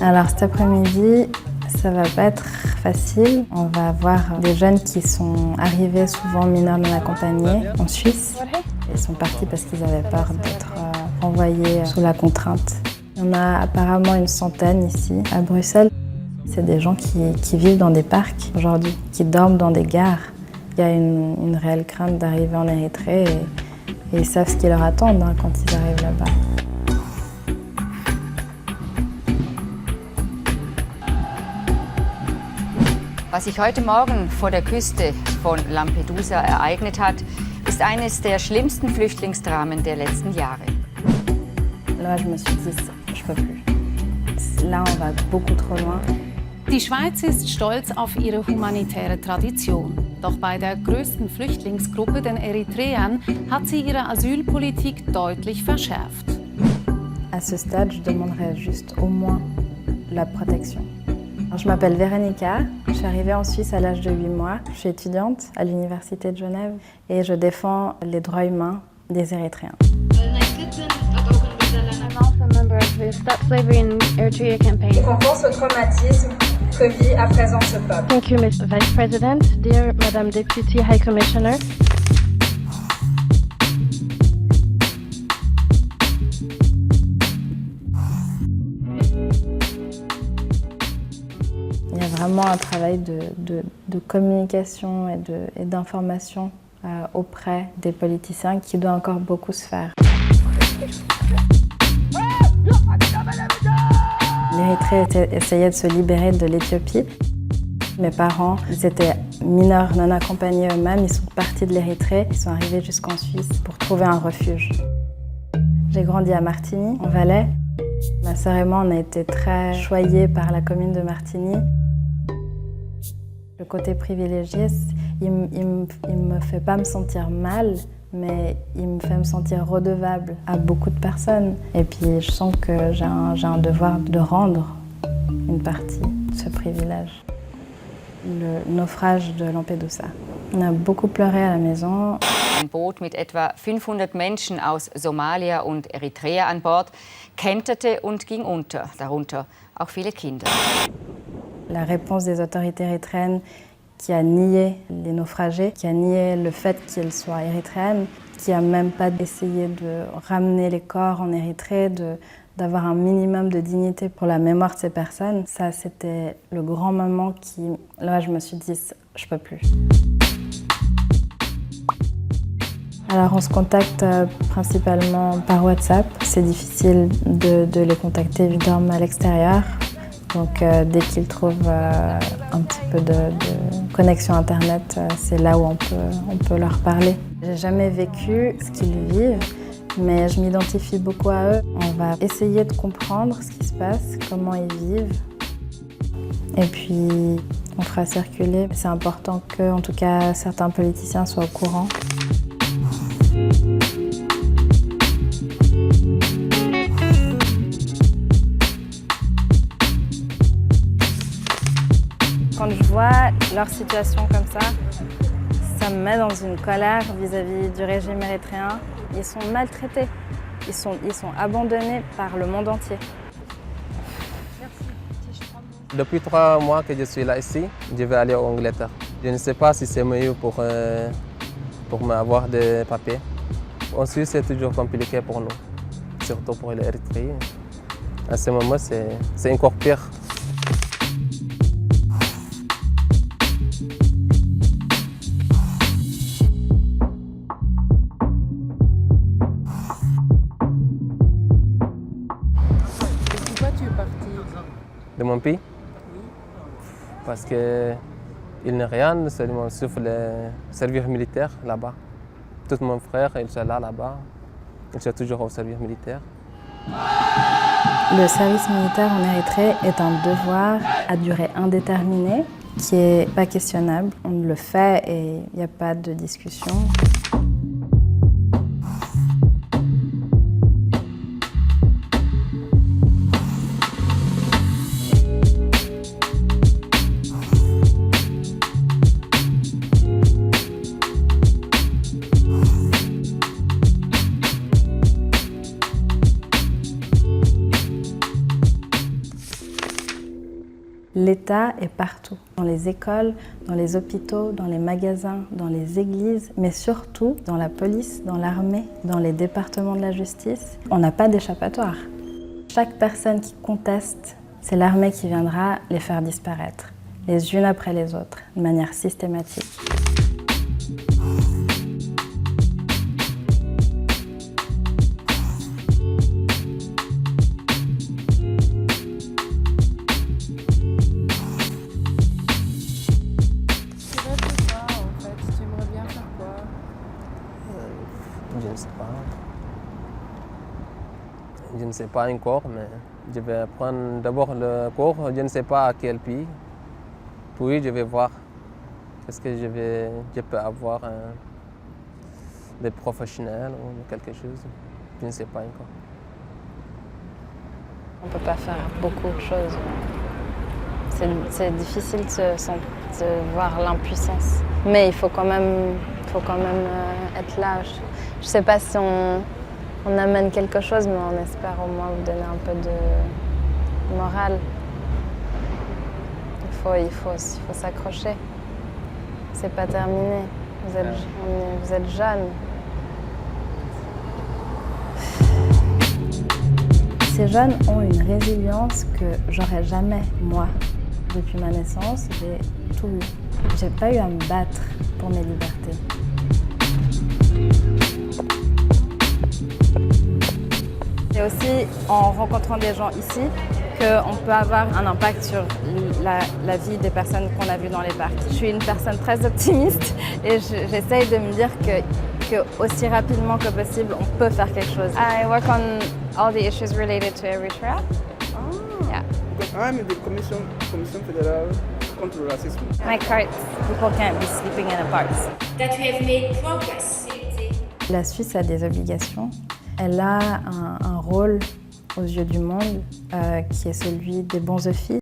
Alors cet après-midi, ça va pas être facile. On va avoir des jeunes qui sont arrivés souvent mineurs non accompagnés en Suisse. Ils sont partis parce qu'ils avaient peur d'être renvoyés sous la contrainte. Il y en a apparemment une centaine ici à Bruxelles. C'est des gens qui vivent dans des parcs aujourd'hui, qui dorment dans des gares. Il y a une réelle crainte d'arriver en Érythrée et ils savent ce qui leur attend quand ils arrivent là-bas. Was sich heute Morgen vor der Küste von Lampedusa ereignet hat, ist eines der schlimmsten Flüchtlingsdramen der letzten Jahre. Là, je me suis dit, je peux plus. Là, on va beaucoup trop loin. Die Schweiz ist stolz auf ihre humanitäre Tradition. Doch bei der größten Flüchtlingsgruppe, den Eritreern, hat sie ihre Asylpolitik deutlich verschärft. À ce stade, je demanderais juste au moins la protection. Alors, je m'appelle Véronica, je suis arrivée en Suisse à l'âge de 8 mois. Je suis étudiante à l'Université de Genève et je défends les droits humains des Érythréens. Stop Slavery in Eritrea campaign. Et qu'on pense au traumatisme que vit à présent ce peuple. Thank you, Ms. Vice President, dear Madame Deputy High Commissioner. Il y a vraiment un travail de communication et d'information auprès des politiciens qui doit encore beaucoup se faire. L'Érythrée essayait de se libérer de l'Éthiopie. Mes parents, ils étaient mineurs non accompagnés eux-mêmes, ils sont partis de l'Érythrée, ils sont arrivés jusqu'en Suisse pour trouver un refuge. J'ai grandi à Martigny, en Valais. Ma sœur et moi, on a été très choyés par la commune de Martigny. Le côté privilégié, il me fait pas me sentir mal, mais il me fait me sentir redevable à beaucoup de personnes. Et puis je sens que j'ai un devoir de rendre une partie de ce privilège. Le naufrage de Lampedusa. On a beaucoup pleuré à la maison. Ein Boot mit etwa 500 Menschen aus Somalia und Eritrea an Bord kenterte und ging unter, darunter auch viele Kinder. La réponse des autorités érythréennes qui a nié les naufragés, qui a nié le fait qu'ils soient érythréennes, qui a même pas essayé de ramener les corps en Érythrée, d'avoir un minimum de dignité pour la mémoire de ces personnes. Ça, c'était le grand moment qui... Là, je me suis dit, je peux plus. Alors, on se contacte principalement par WhatsApp. C'est difficile de les contacter, ils dorment à l'extérieur. Donc, dès qu'ils trouvent un petit peu de connexion Internet, c'est là où on peut leur parler. J'ai jamais vécu ce qu'ils vivent, mais je m'identifie beaucoup à eux. On va essayer de comprendre ce qui se passe, comment ils vivent. Et puis, on fera circuler. C'est important que, en tout cas, certains politiciens soient au courant. Quand je vois leur situation comme ça me met dans une colère vis-à-vis du régime érythréen. Ils sont maltraités, ils sont abandonnés par le monde entier. Depuis 3 mois que je suis là ici, je vais aller en Angleterre. Je ne sais pas si c'est mieux pour m'avoir des papiers. En Suisse, c'est toujours compliqué pour nous, surtout pour les Érythréens. À ce moment, c'est encore pire. De mon pays? Parce qu'il n'y a rien, seulement sauf le service militaire là-bas. Tous mon frère, ils sont là-bas. Ils sont toujours au service militaire. Le service militaire en Érythrée est un devoir à durée indéterminée qui n'est pas questionnable. On le fait et il n'y a pas de discussion. L'État est partout, dans les écoles, dans les hôpitaux, dans les magasins, dans les églises, mais surtout dans la police, dans l'armée, dans les départements de la justice. On n'a pas d'échappatoire. Chaque personne qui conteste, c'est l'armée qui viendra les faire disparaître, les unes après les autres, de manière systématique. Je ne sais pas. Je ne sais pas encore, mais je vais prendre d'abord le cours. Je ne sais pas à quel pays. Puis je vais voir est-ce que je peux avoir des professionnels ou quelque chose. Je ne sais pas encore. On ne peut pas faire beaucoup de choses. C'est difficile de voir l'impuissance. Mais il faut quand même être là. Je ne sais pas si on amène quelque chose, mais on espère au moins vous donner un peu de morale. Il faut s'accrocher. C'est pas terminé. Vous êtes jeunes. Ces jeunes ont une résilience que j'aurais jamais, moi. Depuis ma naissance, j'ai tout eu. J'ai pas eu à me battre pour mes libertés. C'est aussi en rencontrant des gens ici qu'on peut avoir un impact sur la vie des personnes qu'on a vues dans les parcs. Je suis une personne très optimiste et j'essaye de me dire que aussi rapidement que possible, on peut faire quelque chose. I work on all the issues related to Eritrea. Yeah. Because I'm in the Commission Fédérale contre le racisme. My carts, people can't be sleeping in the parks. That we have made progress. La Suisse a des obligations. Elle a un rôle aux yeux du monde qui est celui des bons offices.